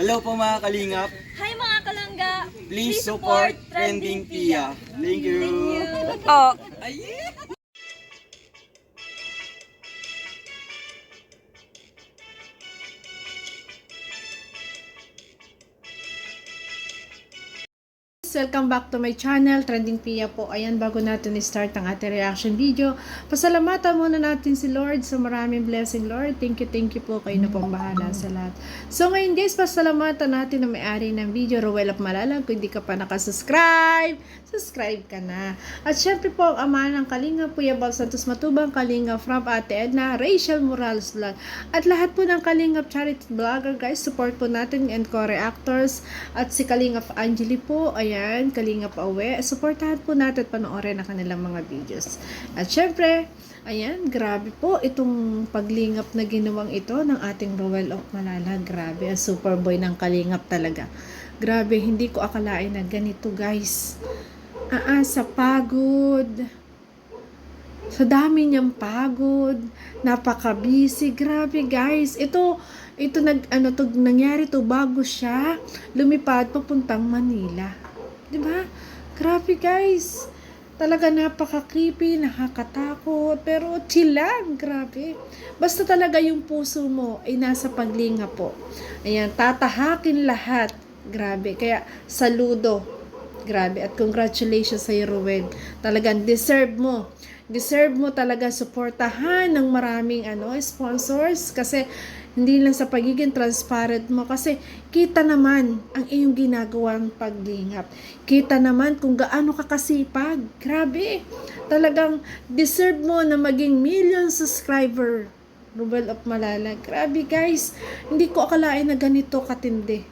Hello po mga kalingap. Hi mga kalangga! Please support Trending Pia. Thank you. Oh. Welcome back to my channel, Trending Pia po. Ayan, bago natin i-start ang ating reaction video, pasalamatan muna natin si Lord sa maraming blessing, Lord. Thank you po. Kayo na pong bahala sa lahat. So ngayon guys, pasalamatan natin na may-ari ng video, Rowell of Malalag. Kung hindi ka pa nakasubscribe, subscribe ka na. At syempre po, ang ama ng Kalinga, Kuya Bal Santos Matubang, Kalinga from Ate Edna, Rachel Morales Vlog. At lahat po ng Kalinga Charity Vlogger guys, support po natin and co-reactors. At si Kalinga Angeli po, ayan, Kalingap Awe. Supportahan po natin at panoorin ang kanilang mga videos. At syempre, ayan, grabe po itong paglingap na ginawang ito ng ating Rowell of Malala. Grabe, ang super boy ng Kalingap talaga. Grabe, hindi ko akalain na ganito guys. Sa pagod. Sa dami niyang pagod. Napaka-busy. Grabe guys. Ito nangyari to bago siya lumipad papuntang Manila. 'Di ba? Grabe guys. Talaga napaka-creepy, nakakatakot, pero chill lang, grabe. Basta talaga yung puso mo ay nasa paglinga po. Ayan, tatahakin lahat. Grabe. Kaya saludo. Grabe. At congratulations sa Rowell. Talagang deserve mo. Deserve mo talaga suportahan ng maraming sponsors kasi hindi lang sa pagiging transparent mo kasi kita naman ang iyong ginagawang paglingap. Kita naman kung gaano ka kasipag. Grabe. Talagang deserve mo na maging million subscriber. Rowell of Malala. Grabe guys. Hindi ko akalain na ganito katindi.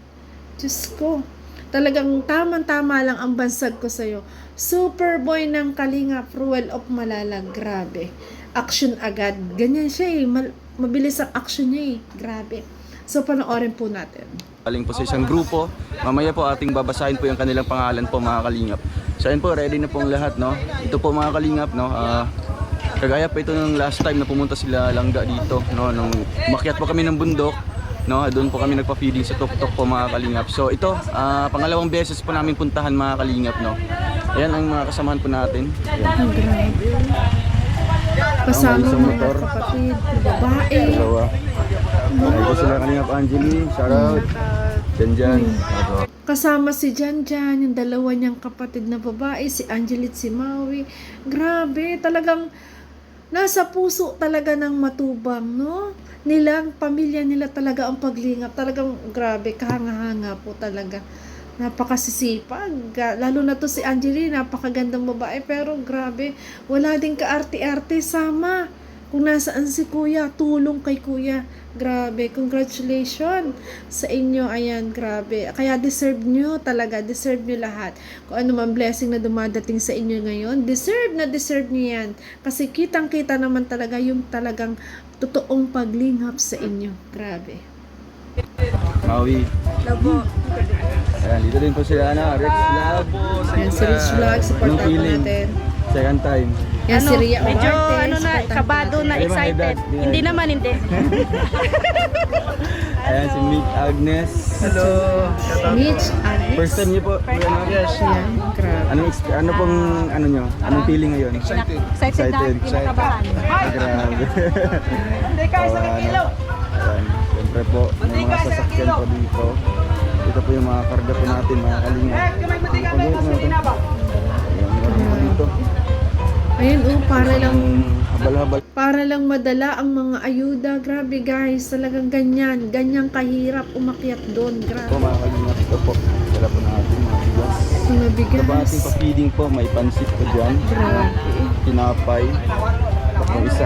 Diyos ko. Talagang tamang-tama lang ang bansag ko sa'yo. Super boy ng Kalingap, Rowell of Malala. Grabe. Action agad. Ganyan siya eh. Mabilis ang action niya eh. Grabe. So, panoorin po natin. Galing po sa isang grupo. Mamaya po ating babasahin po yung kanilang pangalan po mga kalingap. So ayun po, ready na po ang lahat, no? Ito po mga kalingap, no? Kagaya po ito nung last time na pumunta sila Langga dito, no? Nung umakyat po kami ng bundok, no? Doon po kami nagpa-feeding sa tuk-tuk po mga kalingap. So ito, pangalawang beses po namin puntahan mga kalingap, no? Ayan ang mga kasamahan po natin. Ang grabe. Kasama mga kapatid, babae. Dalawa. Ito sila Kalingap Angeli, shoutout. Janjan. Kasama si Janjan, yung dalawa niyang kapatid na babae, si Angelit, si Maui. Grabe, talagang nasa puso talaga ng Matubang, no? Nilang pamilya nila talaga ang paglingap. Talagang grabe, kahanga-hanga po talaga. Napakasisipag. Lalo na to si Angeli, napakagandang babae. Pero grabe, wala din ka-arte-arte. Sama. Kung nasaan si kuya, tulong kay kuya. Grabe, congratulations sa inyo. Ayan, grabe. Kaya deserve nyo talaga. Deserve nyo lahat. Kung ano man blessing na dumadating sa inyo ngayon, deserve na deserve nyo yan. Kasi kitang-kita naman talaga yung talagang totoong paglingap sa inyo. Grabe. Maui. Labo. Ayan, dito din po sila Rex Vlog. Yan si Rich Vlog, support Anong feeling? natin. Second time. Yan si Ria Medyo Ortiz, na, supportan kabado natin. na excited. Hindi naman, hindi. Ayan si Mick Agnes. Hello. Mitch, Agnes. First time niyo po. Yes. Yan, grabe. Ano pong nyo? Anong feeling ngayon? Excited. Excited na, Excited. kinakabahan. Grabe. Hindi ka sa kilo. Ayan, siyempre po, may mga sasakyan po dito. Ito po yung mga karga po natin, mga kalinga. Ayan, meron po dito. Ayun, Habal-habal. para lang madala ang mga ayuda. Grabe guys, talagang ganyang kahirap umakyat doon. Po Grabe. mga kalinga, ito po. Dala po natin mga bigas. Mga Ito ba ating bigas. pa-feeding po, may pansit po dyan. Grabe. Tinapay. Tapos isa.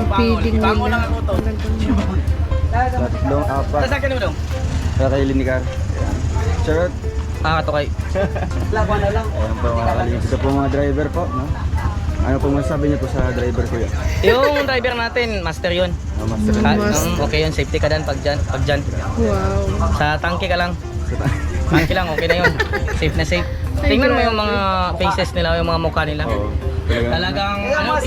Papiling nila. Tatlong, apat. Kakailin ni Car. Charot. To kay. Ayan po mga kalinga. Ito po mga driver po. No? Ano po masasabi niyo po sa driver ko yun? Yung driver natin, master yun. Master. Okay yun, safety ka dan pag dyan. Wow. Sa tangke ka lang. Tangke lang, okay na yun. Safe na safe. Tingnan mo yung mga faces nila, yung mga mukha nila. Oo. Talagang ano,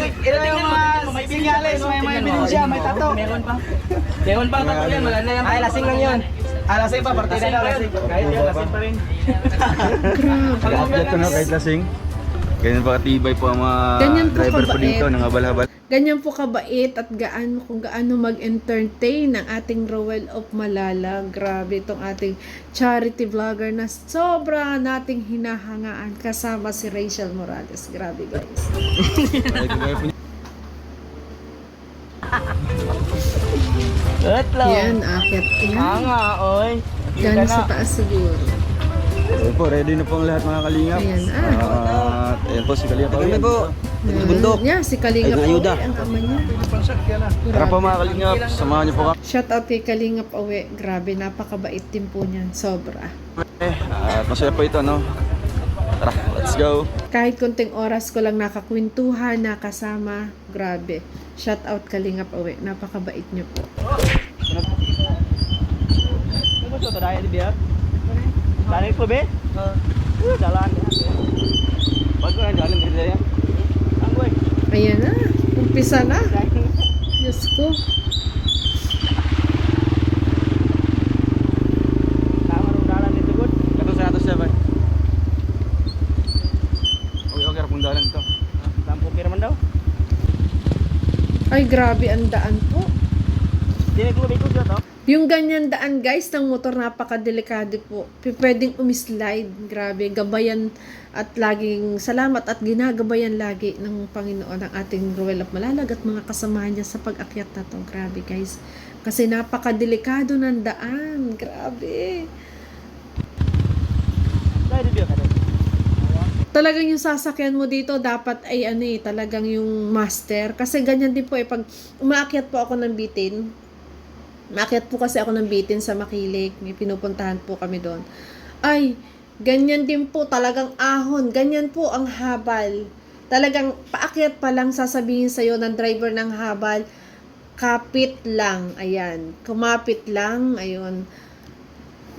may binyales, may binisya, may tato. meron pa. Meron pa tato yan, maganda yan. Ay, lasing lang yun. Lasing pa, partida daw, lasing. Kahit yan, lasing pa rin. Kaya ito no, kahit lasing. Ganyan pa katibay po ang mga Ganyan po driver po kabait. dito, nangabal-habal. Ganyan po kabait at kung gaano mag-entertain ang ating Rowell of Malala. Grabe itong ating charity vlogger na sobra nating hinahangaan kasama si Rachel Morales. Grabe guys. Yan, akit. Yan. oy. Gano'n sa taas siguro. Ayun po, ready na po ang lahat mga kalingap. Ayan, Ayan po si Kalingap. Kami po. Yan, si Kalingap Ay, ayuda. Awe, ang ama niya. Tara po mga kalingap, samahan niyo po kami. Shout out kay Kalingap Awe. Grabe, napakabait din po niyan. Sobra. At masaya po ito, no? Tara, let's go. Kahit konting oras ko lang nakakwentuhan, nakasama. Grabe. Shout out Kalingap Awe. Napakabait niyo po. Ano ito, tadaya di biya? Dalan ko, be? Dalan. Bago na, dalan din yan. Ang boy. Ayan na. Umpisa na. Diyos ko. Tama nung dalan dito, good. Ito sa atas siya, bay. Okay, rapong dalan ito. Tampok kira man daw. Ay, grabe ang daan po. Dili ko dito to. Yung ganyan daan guys ng motor napakadelikado po. Pwedeng umislide. Grabe, gabayan at laging salamat at ginagabayan lagi ng Panginoon ang ating Rowell of Malalag at mga kasamahan niya sa pag-akyat na to. Grabe guys. Kasi napakadelikado ng daan. Grabe. Dai di biya ka daw. Talagang yung sasakyan mo dito dapat ay talagang yung master. Kasi ganyan din po pag umaakyat po ako ng bitin. Maakyat po kasi ako ng bitin sa Makilig. May pinupuntahan po kami doon. Ay, ganyan din po. Talagang ahon. Ganyan po ang habal. Talagang paakyat pa lang sasabihin sa'yo ng driver ng habal, kapit lang. Ayan. Kumapit lang. Ayun.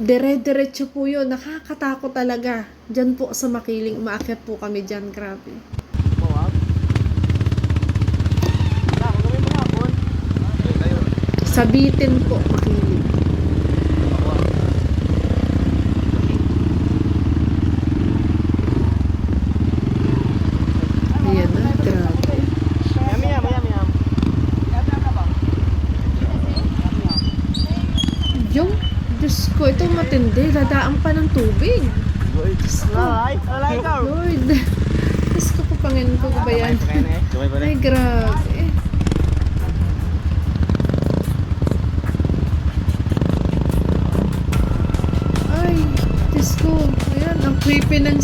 Dire-diretso po yun. Nakakatakot talaga. Diyan po sa Makiling. Umaakyat po kami dyan. Grabe. Sabitin po, Makiling. Ayan na, grabe. Yami yam, yami yam. Yung, Diyos ko, ito matindi. Dadaan pa ng tubig. Diyos ko. Alay ka. Lord. Diyos ko po, Panginoon ko ba yan? Kamay pa Ay, grabe. Ay, Diyos ko. Ayan, ang creepy ng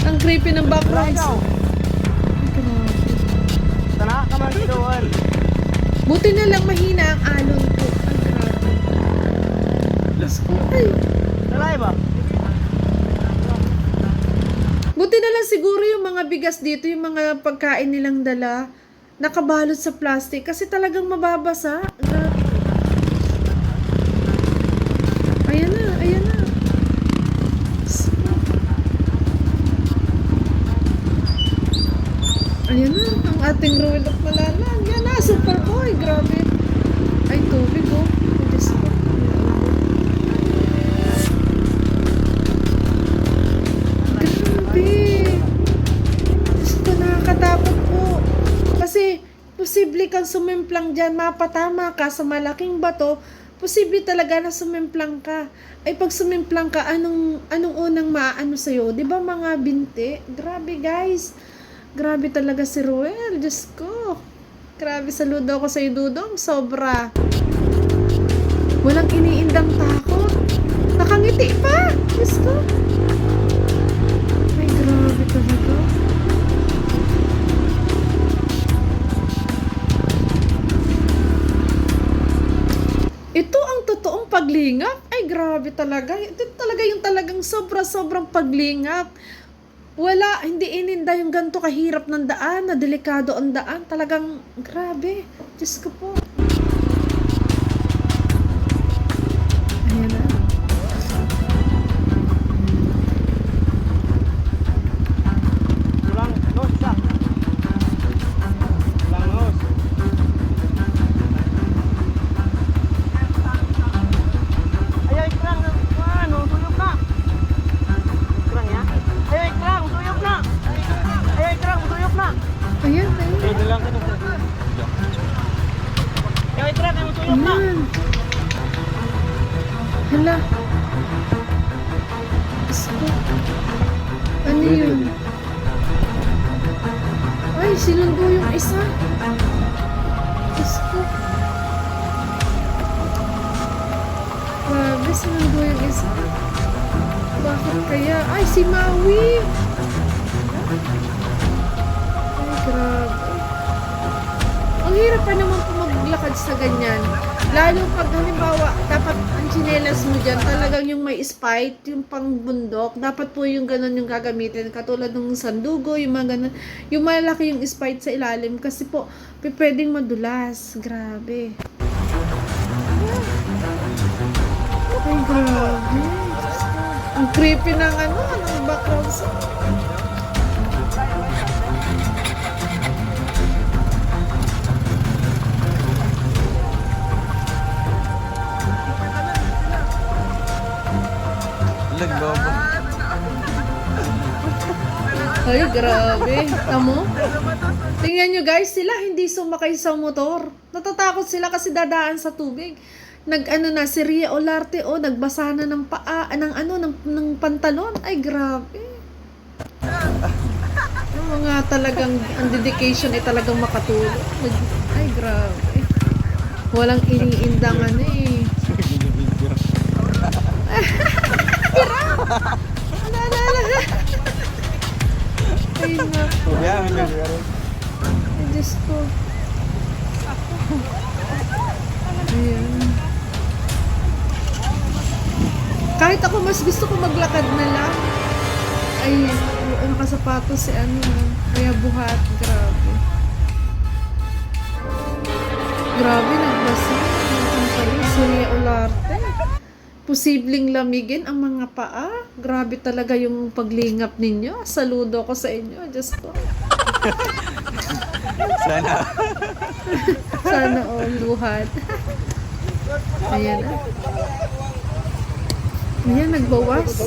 ang creepy ng background. Ay, grabe. Tana ka man kinuwan. Buti na lang mahina ang alon ko. Ay, grabe. Diyos ko. Ay. Alay ba? Buti na lang siguro yung mga bigas dito, yung mga pagkain nilang dala, nakabalot sa plastic kasi talagang mababasa. Grabe. Ayan na, ayan na. Ayan na, ang ating Rowell of Malala. Yan na, Superboy. Grabe. Ay, tubig oh. Diyos ko. Grabe. Diyos ko, nakakatakot po. Kasi, posible kang sumimplang dyan, mapatama ka sa malaking bato, posible talaga na sumimplang ka. Ay, pag sumimplang ka, anong unang maaano sa'yo? Di ba mga binti? Grabe, guys. Grabe talaga si Rowell. Diyos ko. Grabe, saludo ako sa'yo, Dudong. Sobra. Walang iniindang takot. Nakangiti pa. Diyos ko. Ay, grabe talaga. Ito ang totoong paglingap. Ay, grabe talaga. Ito talaga yung talagang sobra-sobrang paglingap. Wala, hindi ininda yung ganito kahirap ng daan, na delikado ang daan. Talagang, grabe. Diyos ko po. Ayan na. Tulang, no, isa. Hala. Diyos ko. Ano yun? Ay, sinundo yung isa. Diyos ko. Grabe, sinundo yung isa. Bakit kaya? Ay, si Maui! Ay, grabe. Ang hirap pa naman po maglakad sa ganyan. Lalo pag halimbawa, dapat ang tsinelas mo dyan, talagang yung may spike, yung pang bundok, dapat po yung ganun yung gagamitin. Katulad ng sandugo, yung mga ganun. Yung malaki yung spike sa ilalim kasi po, pwedeng madulas. Grabe. Ay, grabe. Ang creepy ng ng background sound. Laglobo. Ay, grabe. Tamo? Tingnan nyo guys, sila hindi sumakay sa motor. Natatakot sila kasi dadaan sa tubig. Si Ria Olarte, nagbasa na ng paa, ng pantalon. Ay, grabe. Yung mga talagang, ang dedication ay talagang makatulong. Ay, grabe. Walang iniindangan eh. Ay, naku. Ay, Diyos ko. Ayan. Kahit ako mas gusto ko maglakad na lang. Ay, nakasapatos si kaya buhat. Grabe. Grabe, nagbasa. Ang pala, si Ria Olarte. Posibleng lamigin ang mga paa. Grabe talaga yung paglingap ninyo. Saludo ko sa inyo. Diyos ko. Sana. Sana luhat. Ayan na. Ayan, nagbawas.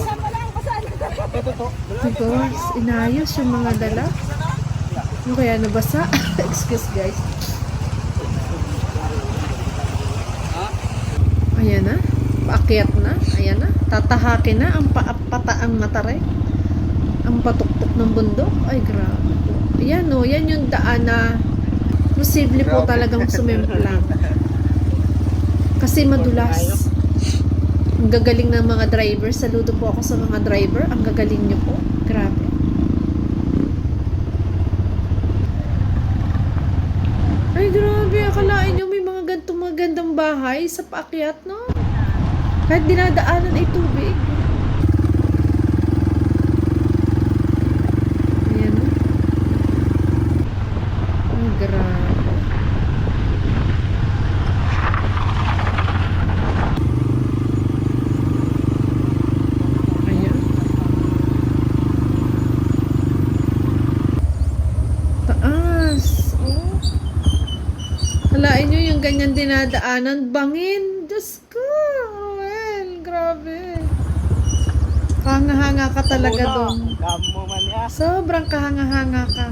Nagbawas. Inayos yung mga dala. Ano kaya nabasa? Excuse guys. Ayan na. Paakyat na. Ayan na. Tatahakin na ang pataang matare. Ang patuktok ng bundok. Ay, grabe po. Ayan o. Yan yung daan na posible po talagang sumemplang. Kasi madulas. Ang gagaling ng mga driver. Saludo po ako sa mga driver. Ang gagaling nyo po. Grabe. Ay, grabe. Akalain nyo may mga ganitong magandang bahay sa paakyat, no? Kahit dinadaanan ay tubig. Ayan. Ay, grabe. Ayan. Taas. Oh. Halain nyo yung ganyan dinadaanan. Bangin. Diyos ko. Grabe. Kahanga-hanga ka talaga doon. Sobrang kahanga-hanga ka.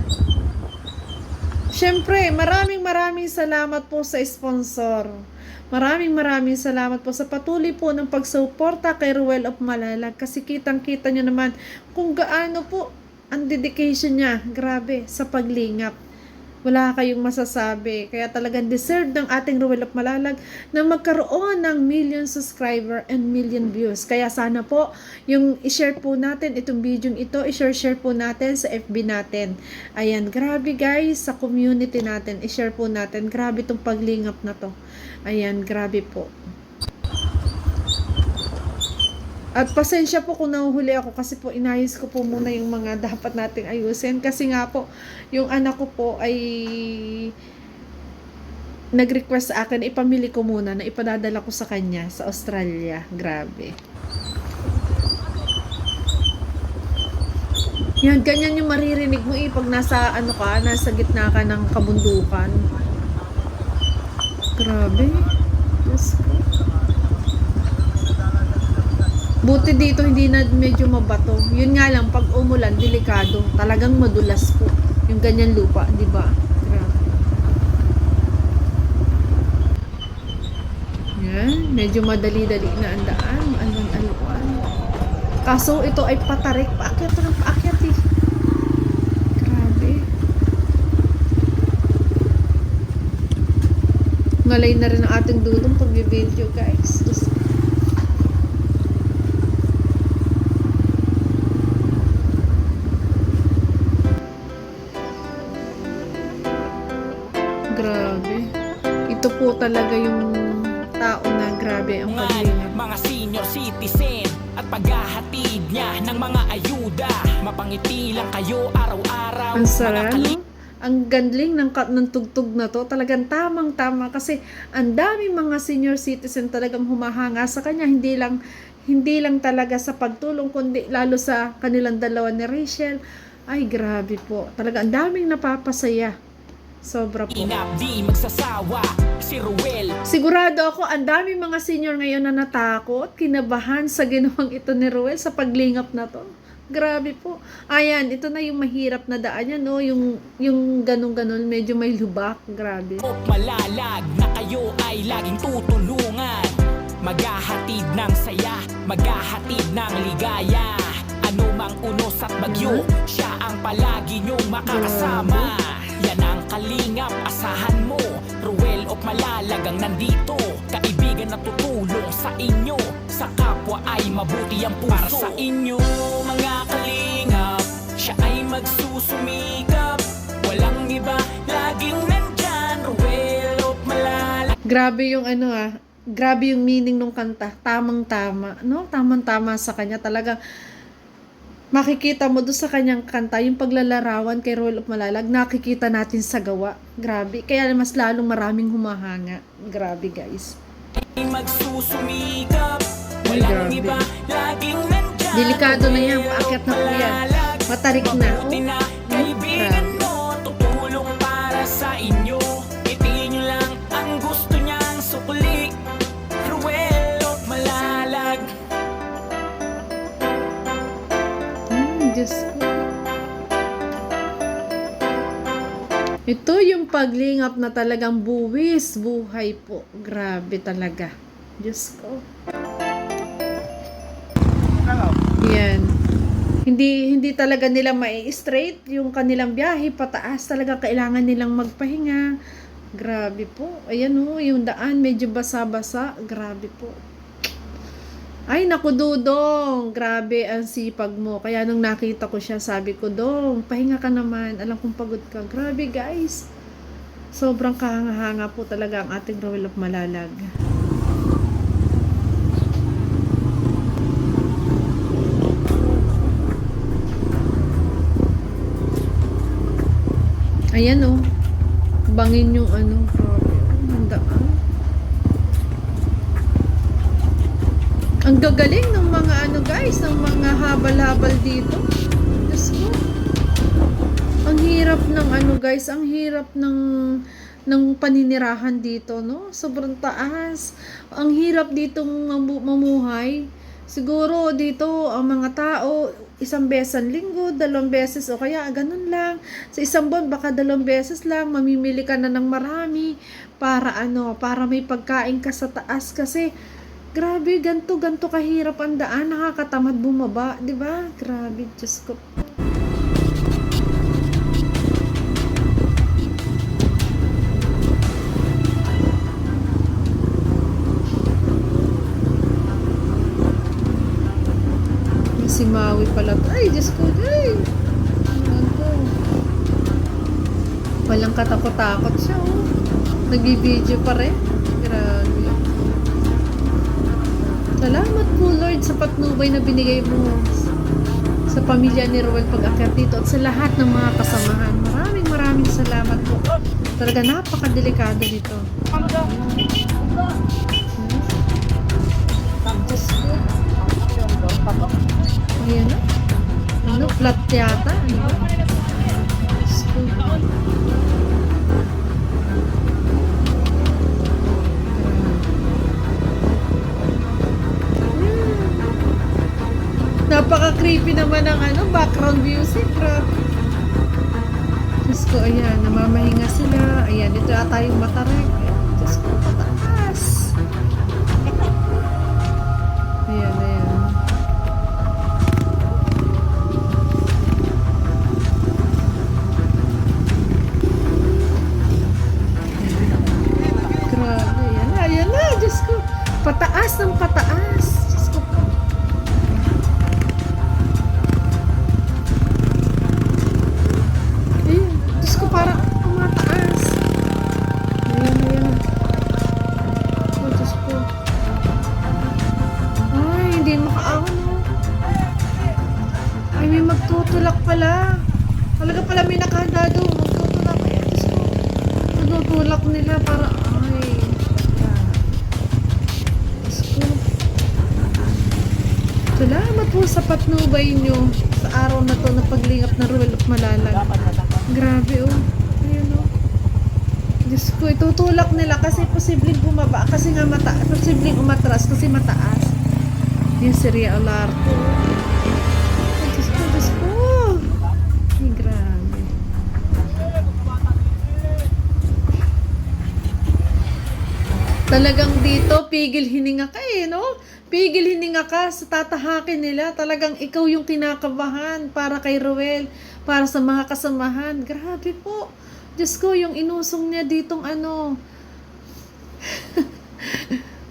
Siyempre, maraming salamat po sa sponsor. Maraming salamat po sa patuloy po ng pagsuporta kay Ruel of Malalag. Kasi kitang-kita nyo naman kung gaano po ang dedication niya. Grabe, sa paglingap. Wala kayong masasabi. Kaya talagang deserve ng ating Ruel of Malalag na magkaroon ng million subscriber and million views. Kaya sana po, yung i-share po natin itong video ito, i-share po natin sa FB natin. Ayan, grabe guys, sa community natin, i-share po natin. Grabe itong paglingap na to. Ayan, grabe po. At pasensya po kung nahuhuli ako kasi po inayos ko po muna yung mga dapat nating ayusin. Kasi nga po, yung anak ko po ay nag-request sa akin, ipamili ko muna na ipadadala ko sa kanya sa Australia. Grabe. Yan, ganyan yung maririnig mo pag nasa nasa gitna ka ng kabundukan. Grabe. Diyos ko. Buti dito hindi na medyo mabato. Yun nga lang, pag umulan, delikado. Talagang madulas po. Yung ganyan lupa, di ba? Grabe. Ayan, medyo madali-dali na ang daan, maalwan-alwan. Kaso ito ay patarik, paakyat pa ng paakyat eh. Grabe. Ngalay na rin ang ating dudong pag-video guys. Just... Grabe. Ito po talaga yung tao na grabe ang paglingap. Mga senior citizen at paghahatid niya ng mga ayuda. Mapangiti lang kayo araw-araw. Ang sara, Mga no? Ang gandling ng tugtog na to. Talagang tamang-tama kasi ang daming mga senior citizen talagang humahanga sa kanya. Hindi lang talaga sa pagtulong kundi lalo sa kanilang dalawa ni Rachel. Ay, grabe po. Talaga ang daming napapasaya. Sobra po. Inap di magsasawa si Ruel. Sigurado ako, ang daming mga senior ngayon na natakot, kinabahan sa ginawang ito ni Ruel sa paglingap na to. Grabe po. Ayan, ito na yung mahirap na daan yan, no? Yung ganun-ganun, medyo may lubak. Grabe. O malalag na kayo ay laging tutulungan. Maghahatid ng saya, maghahatid ng ligaya. Ano mang unos at bagyo, siya ang palagi niyong makakasama. Yan ang kalingap, asahan mo. Ruel o malalagang nandito. Kaibigan na tutulong sa inyo. Sa kapwa ay mabuti ang puso. Para sa inyo mga kalingap, siya ay magsusumikap. Walang iba, laging nandyan. Ruel o malalagang. Grabe yung grabe yung meaning ng kanta. Tamang-tama, no? Tamang-tama sa kanya. Talaga, makikita mo doon sa kanyang kanta, yung paglalarawan kay Ruel of Malalag, nakikita natin sa gawa. Grabe. Kaya mas lalong maraming humahanga. Grabe, guys. Magsusumikap. Ay, Walang grabe. iba, laging nandyan. Delikado na yan. Paakyat na po yan. Matarik na. Mabuti na kaibigan Grabe. mo, tutulong para sa inyo. Itingin nyo lang ang gusto niyang sukli. Ruel of Malalag. Diyos ko. Ito yung paglingap na talagang buwis, buhay po. Grabe talaga. Diyos ko. Yan. Hindi talaga nila mai-straight yung kanilang biyahe pataas. Talaga kailangan nilang magpahinga. Grabe po. Ayan o, yung daan medyo basa-basa. Grabe po. Ay, naku, Dudong. Grabe ang sipag mo. Kaya nung nakita ko siya, sabi ko, Dong, pahinga ka naman. Alam kong pagod ka. Grabe, guys. Sobrang kahanga-hanga po talaga ang ating Ruel of Malalag. Ayan, oh. Bangin yung grabe. Ang daan. Ang gagaling ng mga guys, ng mga habal-habal dito. Diyos ko. Ang hirap ng guys, ang hirap ng paninirahan dito, no? Sobrang taas. Ang hirap ditong mamuhay. Siguro dito ang mga tao, isang beses ang linggo, 2 beses o kaya ganun lang. Sa isang buwan baka 2 beses lang, mamimili ka na ng marami para para may pagkain ka sa taas kasi grabe, ganto kahirap ang daan, nakakatamad bumaba, 'di ba? Grabe, Diyos ko. Si Maui pala. Ay, Diyos ko. Ay! Ano? Walang katakot-takot siya, oh. Nagbibideo pa rin. Grabe. Salamat po, Lord, sa patnubay na binigay mo sa pamilya ni Ruel pag-akyat dito at sa lahat ng mga kasamahan. Maraming salamat po. Talaga napakadelikado nito. Diyos ko. Ayan na. Flat yata. Diyos ko. Napaka-creepy naman ng background music. Grabe. Diyos ko, ayan. Namamahinga sila. Ayan, ito ata yung matarik. Diyos ko, pataas. Pataas ng pataas. Diyos ko po. Ayun. Diyos ko, parang tumataas. Ayan, ayan. Oh, Diyos ko. Ay, hindi makaangon. Ay, may magtutulak pala. Talaga pala may nakahanda doon. Magtutulak. Ay, Diyos ko. Magtutulak nila para, ay. Diyos ko. Salamat po sa patnubay nyo sa araw na to na paglingap na Ruel of Malalag. Grabe oh. Ayun oh. Diyos ko, itutulak nila kasi posibleng bumaba. Kasi nga posibleng umatras kasi mataas. Yung si Ria Olarte. Ay, Diyos ko, Diyos ko. Ay, grabe. Talagang dito, pigil hininga ka eh, no? Pigil hininga ka sa tatahakin nila. Talagang ikaw yung kinakabahan para kay Ruel, para sa mga kasamahan. Grabe po. Diyos ko, yung inusong niya ditong ano.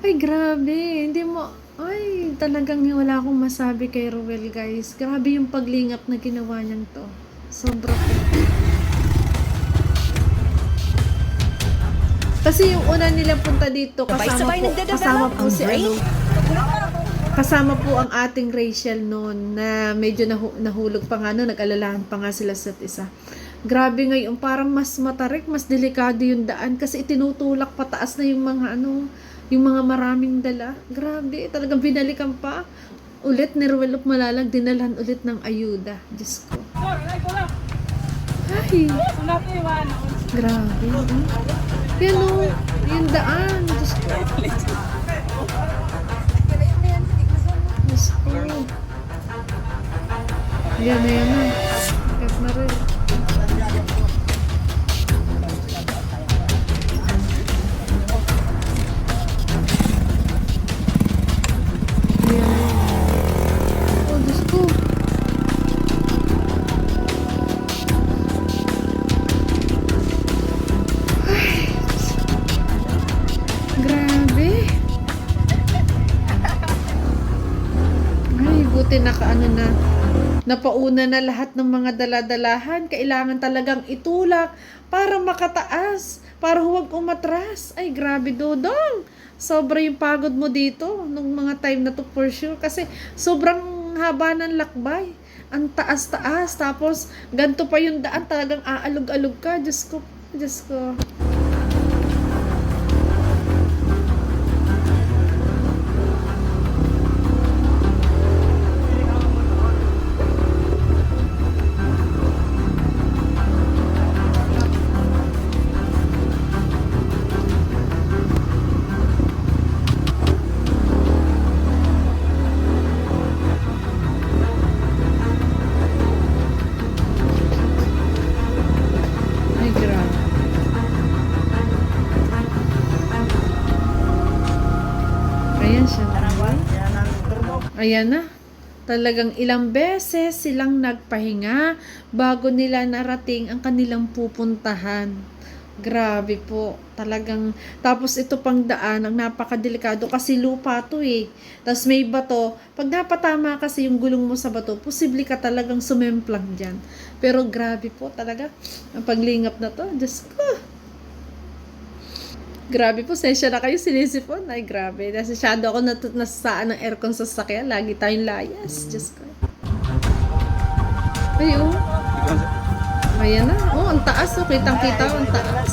Ay, grabe. Hindi mo, ay, talagang wala akong masabi kay Ruel, guys. Grabe yung paglingap na ginawa niyang to. Sobra po. Kasi yung una nilang punta dito, kasama po si ano, kasama po ang ating Rachel noon na medyo nahulog pa nga noon, nag-alalahan pa nga sila sa isa. Grabe ngayon, parang mas matarik, mas delikado yung daan kasi itinutulak pataas na yung mga ano, yung mga maraming dala. Grabe, talagang binalikan pa ulit ni Ruel of Malalag, dinalhan ulit ng ayuda. Diyos ko. Ay, grabe. Yan o, yung daan. Diyos ko. Diyos ko. Yan na yan na. Kat na rin. Oh, Diyos ko. Grabe. Ay, buti nakaano na. Napauna na lahat ng mga daladalahan. Kailangan talagang itulak para makataas. Para huwag umatras. Ay, grabe, Dodong. Sobra yung pagod mo dito nung mga time na to for sure. Kasi sobrang haba ng lakbay. Ang taas-taas. Tapos, ganito pa yung daan. Talagang aalog-alog ka. Diyos ko. Diyos ko. Ay, grabe. Ayan siya. Ayan na. Talagang ilang beses silang nagpahinga bago nila narating ang kanilang pupuntahan. Grabe po. Talagang, tapos ito pang daan, ang napakadelikado kasi lupa to eh. Tapos may bato. Pag napatama kasi yung gulong mo sa bato, posible ka talagang sumemplang dyan. Pero grabe po talaga. Ang paglingap na to, Diyos ko. Grabe po, sensya na kayo, sinisipon. Ay, grabe. Nasasyado ako nasasaan ng aircon sa sasakyan. Lagi tayong layas. Diyos ko. Ayun. Ayan na. Oh, ang taas. Oh. Kitang-kita. Ang taas.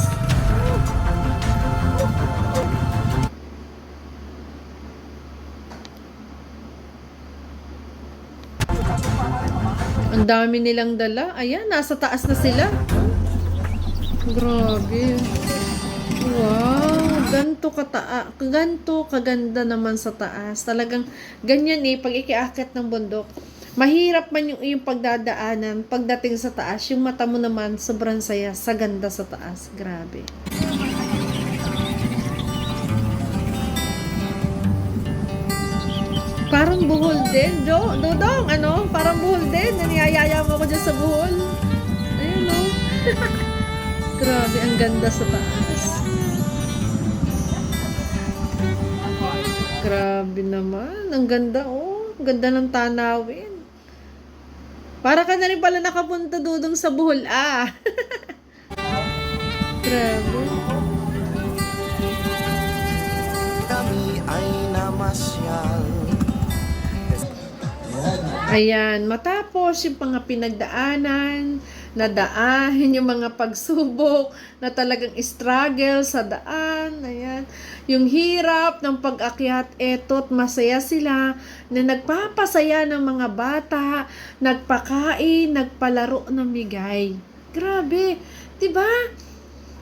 Ang dami nilang dala. Ayan, nasa taas na sila. Grabe. Wow, ganto kaganda naman sa taas. Talagang ganyan eh, pag ikiakit ng bundok. Mahirap man yung pagdadaanan, pagdating sa taas, yung mata mo naman sobrang saya sa ganda sa taas. Grabe. Parang buhol din, Dodong, ano? Parang buhol din. Naniyayaya mo ako dyan sa buhol. Ayun, no? Grabe, ang ganda sa taas. Grabe naman. Ang ganda, oh. Ang ganda ng tanawin. Para ka na rin pala nakapunta, Dudong, sa Bohol, ah. Grabe. Kami ay namasyal. Ayan, matapos yung mga pinagdaanan, nadaan, yung mga pagsubok, na talagang struggle sa daan, ayan, yung hirap ng pag-akyat, eto't masaya sila, na nagpapasaya ng mga bata, nagpakain, nagpalaro ng bigay. Grabe, 'di ba?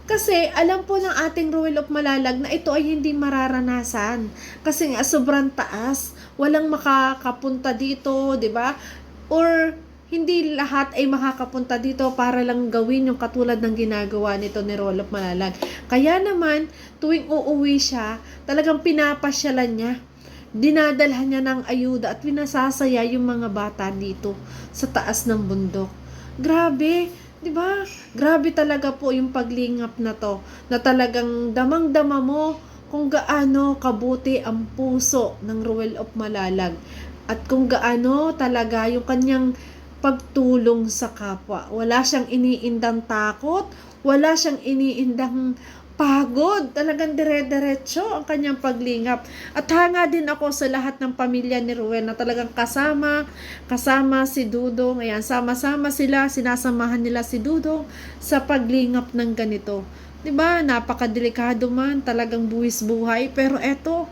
Kasi alam po ng ating Ruel of Malalag na ito ay hindi mararanasan. Kasi nga sobrang taas, walang makakapunta dito, 'di ba? Or hindi lahat ay makakapunta dito para lang gawin yung katulad ng ginagawa nito ni Ruel of Malalag. Kaya naman, tuwing uuwi siya, talagang pinapasyalan niya. Dinadalhan niya ng ayuda at pinasasaya yung mga bata dito sa taas ng bundok. Grabe, 'di ba? Grabe talaga po yung paglingap na to, na talagang damang-dama mo kung gaano kabuti ang puso ng Ruel of Malalag at kung gaano talaga yung kanyang pagtulong sa kapwa. Wala siyang iniindang takot, wala siyang iniindang pagod. Talagang dire-diretso ang kanyang paglingap. At hanga din ako sa lahat ng pamilya ni Ruel na talagang kasama si Dudong. Ayan, sama-sama sila, sinasamahan nila si Dudong sa paglingap ng ganito. 'Di ba? Napakadelikado man, talagang buwis buhay, pero eto,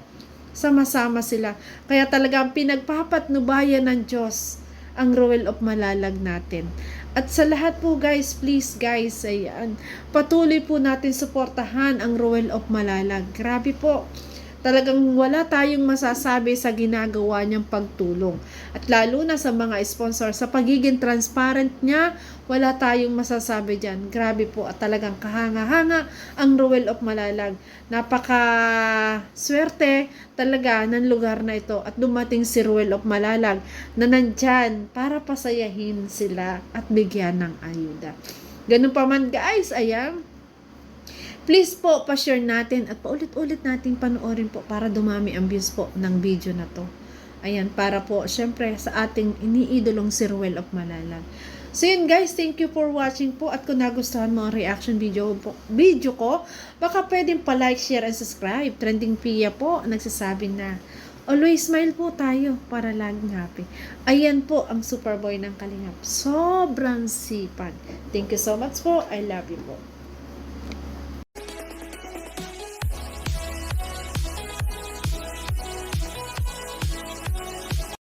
sama-sama sila. Kaya talagang pinagpapatnubayan ng Diyos ang Ruel of Malalag natin. At sa lahat po guys, please guys, ayan, patuloy po natin suportahan ang Ruel of Malalag. Grabe po. Talagang wala tayong masasabi sa ginagawa niyang pagtulong. At lalo na sa mga sponsor, sa pagiging transparent niya, wala tayong masasabi dyan. Grabe po at talagang kahanga-hanga ang Ruel of Malalag. Napaka swerte talaga ng lugar na ito at dumating si Ruel of Malalag na nandyan para pasayahin sila at bigyan ng ayuda. Ganun pa man guys, ayan. Please po, pa-share natin at paulit-ulit natin panoorin po para dumami ang views po ng video na to. Ayan, para po, syempre, sa ating iniidolong si Ruel of Malalag. So yun guys, thank you for watching po at kung nagustuhan mo ang reaction video ko, baka pwedeng pa-like, share, and subscribe. Trending Pia po, nagsasabi na, always smile po tayo para laging happy. Ayan po ang Superboy ng Kalingap. Sobrang sipag. Thank you so much po. I love you po.